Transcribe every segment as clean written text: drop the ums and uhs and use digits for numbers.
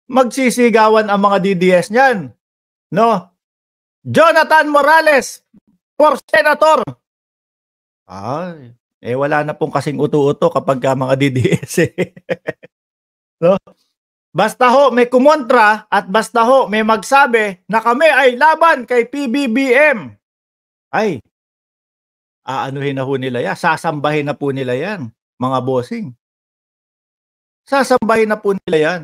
magsisigawan ang mga DDS niyan, no? Jonathan Morales for senator. Ay, wala na pong kasing uto-uto kapag mga DDS eh. No? Basta ho may kumontra at basta ho may magsabi na kami ay laban kay PBBM. Ay, aanuhin na ho nila yan. Sasambahin na po nila yan, mga bossing. Sasambahin na po nila yan.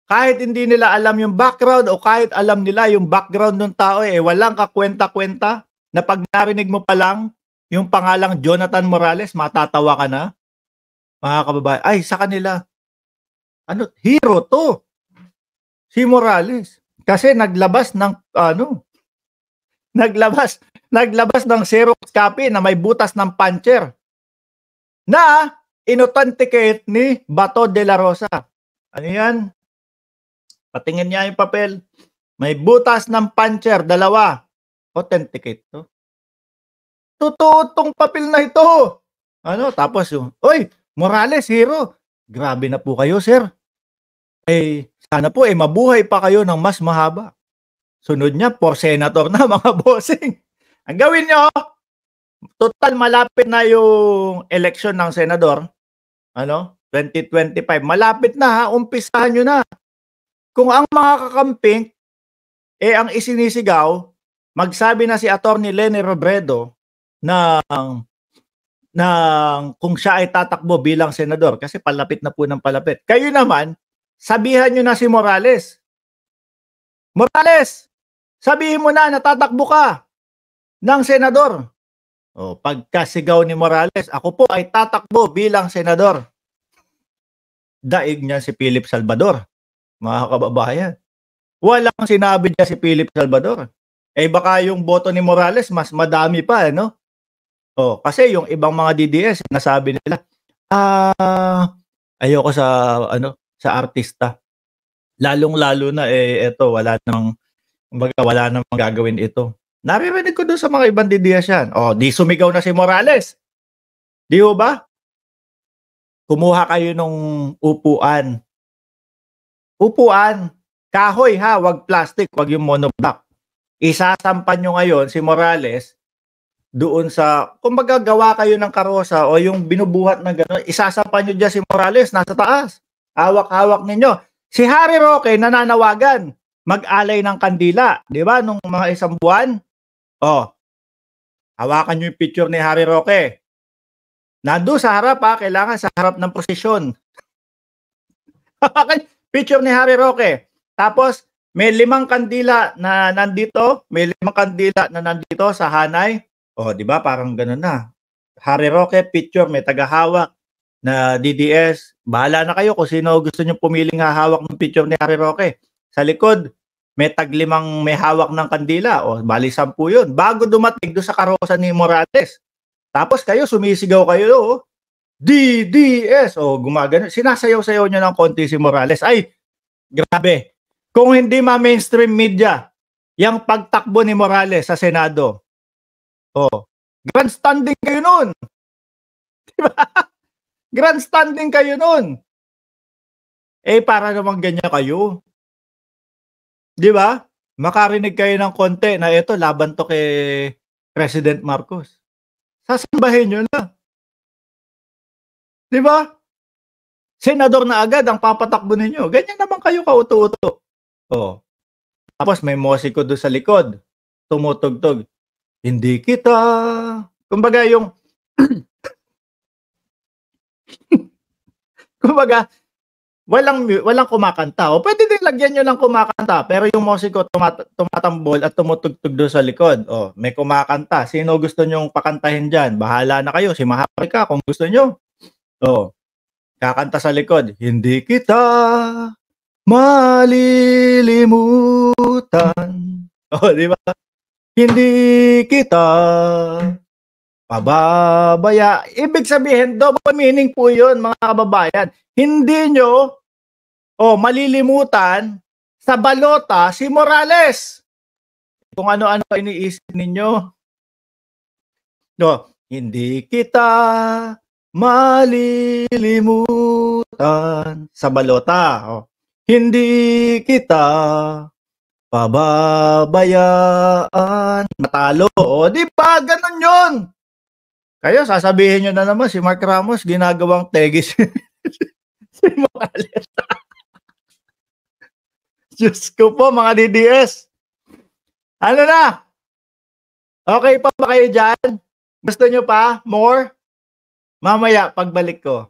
Kahit hindi nila alam yung background o kahit alam nila yung background ng tao walang kakwenta-kwenta na pag narinig mo pa lang yung pangalang Jonathan Morales, matatawa ka na. Mga kababayan, ay sa kanila, hero to. Si Morales. Kasi naglabas ng, naglabas ng Xerox copy na may butas ng puncher na inauthenticate ni Bato de la Rosa. Ano yan? Patingin niya yung papel. May butas ng puncher, 2. Authenticate to. Totoo tong papel na ito. Tapos yung, oy, Morales, hero. Grabe na po kayo, sir. Sana po, mabuhay pa kayo ng mas mahaba. Sunod niya, for senator na, mga bossing. Ang gawin nyo, total malapit na yung election ng senador. 2025. Malapit na, ha? Umpisahan nyo na. Kung ang mga kakamping, ang isinisigaw, magsabi na si Attorney Leni Robredo ng kung siya ay tatakbo bilang senador kasi palapit na po ng palapit. Kayo naman, sabihan nyo na si Morales. Morales, sabihin mo na tatakbo ka ng senador. Pagkasigaw ni Morales, ako po ay tatakbo bilang senador. Daig niya si Philip Salvador. Mga kababayan, walang sinabi niya si Philip Salvador. Baka yung boto ni Morales mas madami pa, kasi yung ibang mga DDS nasabi nila, ayoko sa artista. Lalong-lalo na eto wala nang gagawin ito. Naririnig ko doon sa mga ibang DDS yan. Di sumigaw na si Morales. Di ho ba? Kumuha kayo nung upuan. Upuan, kahoy ha, wag plastic, wag yung monoblock. Isasampan nyo ngayon si Morales doon sa, kung magagawa kayo ng karosa o yung binubuhat na gano'n, isasampan nyo dyan si Morales, nasa taas. Hawak-hawak ninyo. Si Harry Roque nananawagan, mag-alay ng kandila. Di ba? Nung mga isang buwan, hawakan nyo yung picture ni Harry Roque. Nandun sa harap kailangan sa harap ng prosesyon. Hawakan picture ni Harry Roque. Tapos, may 5 kandila na nandito. May 5 kandila na nandito sa hanay. Di ba? Parang gano'n na. Harry Roque, picture, may tagahawak na DDS. Bahala na kayo kung sino gusto nyo pumiling hawak ng picture ni Harry Roque. Sa likod, may tag-5 may hawak ng kandila. Bali 10 yun. Bago dumating doon sa karosa ni Morales. Tapos kayo, sumisigaw kayo, DDS. Gumagano. Sinasayaw-sayaw nyo ng konti si Morales. Ay, grabe. Kung hindi mainstream media, yung pagtakbo ni Morales sa Senado, grandstanding kayo nun. Diba? Grandstanding kayo nun. Para naman ganyan kayo. Diba? Makarinig kayo ng konti na ito, laban to kay President Marcos. Sasambahin nyo na. Diba? Senador na agad ang papatakbo ninyo. Ganyan naman kayo kauto-uto. Tapos may musiko doon sa likod. Tumutugtog. Hindi kita. Kumbaga yung walang kumakanta. Pwede din lagyan nyo lang kumakanta. Pero yung musiko tumatambol at tumutugtog doon sa likod. May kumakanta. Sino gusto nyong pakantahin dyan? Bahala na kayo. Si Maharlika kung gusto nyo. Kakanta sa likod. Hindi kita malilimutan. Di ba? Hindi kita pababaya. Ibig sabihin, double meaning po yun, mga kababayan. Hindi nyo malilimutan sa balota si Morales. Kung ano-ano iniisip ninyo. Hindi kita malilimutan sa balota. Hindi kita pababayaan matalo. O, di ba? Ganun yun. Kaya sasabihin nyo na naman si Mark Ramos ginagawang tegis si Morales. Diyos ko po, mga DDS. Ano na? Okay pa ba kayo dyan? Gusto nyo pa? More? Mamaya, pagbalik ko.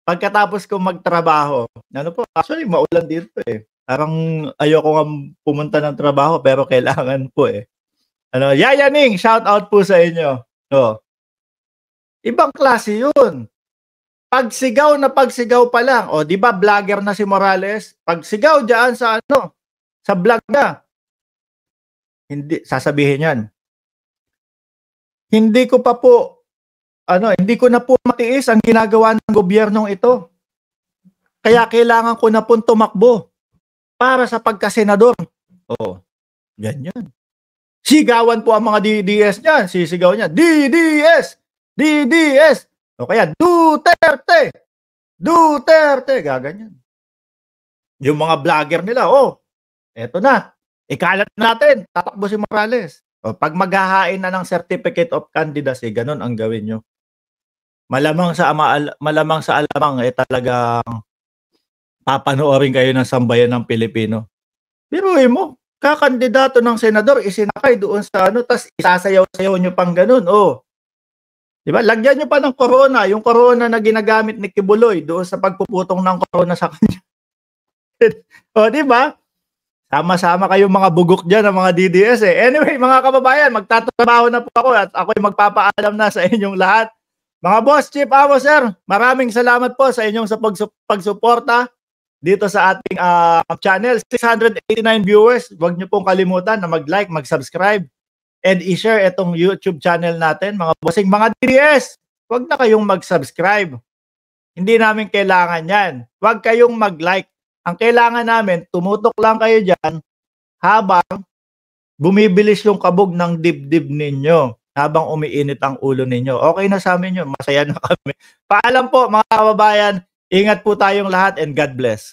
Pagkatapos ko magtrabaho. Ano po? Actually, maulan dito eh. Parang ayoko nga pumunta ng trabaho pero kailangan po eh. Ano, Yayaning, shout out po sa inyo. Oh. Ibang klase yun. Pagsigaw na pagsigaw pa lang. O, di ba vlogger na si Morales? Pagsigaw diyan sa ano, sa vlog na. Hindi, sasabihin yan. Hindi ko na po matiis ang ginagawa ng gobyernong ito. Kaya kailangan ko na po tumakbo para sa pagkasenador. Oo, ganyan. Sigawan po ang mga DDS niya. Sisigaw niya, DDS! DDS! O kaya, Duterte! Duterte! Gaganyan. Yung mga vlogger nila, eto na. Ikalat natin. Tatakbo si Morales. O, pag maghahain na ng certificate of candidacy, ganun ang gawin nyo. Malamang sa alamang talagang papanoorin kayo ng sambayan ng Pilipino. Biruin mo, kakandidato ng senador, isinakay doon sa tas isasayaw-sayaw nyo pang ganun. Diba? Lagyan nyo pa ng corona, yung corona na ginagamit ni Kibuloy doon sa pagpuputong ng corona sa kanya. Diba? Sama-sama kayong mga bugok dyan ng mga DDS eh. Anyway, mga kababayan, magtatrabaho na po ako at ako'y magpapaalam na sa inyong lahat. Mga boss, Chief Amo, sir, maraming salamat po sa inyong pagsuporta dito sa ating channel. 689 viewers. Huwag niyo pong kalimutan na mag-like, mag-subscribe, and i-share itong YouTube channel natin. Mga bossing, mga DDS, huwag na kayong mag-subscribe. Hindi namin kailangan yan. Huwag kayong mag-like. Ang kailangan namin, tumutok lang kayo dyan habang bumibilis yung kabog ng dibdib ninyo. Habang umiinit ang ulo ninyo. Okay na sa amin yun. Masaya na kami. Paalam po mga kababayan. Ingat po tayong lahat and God bless.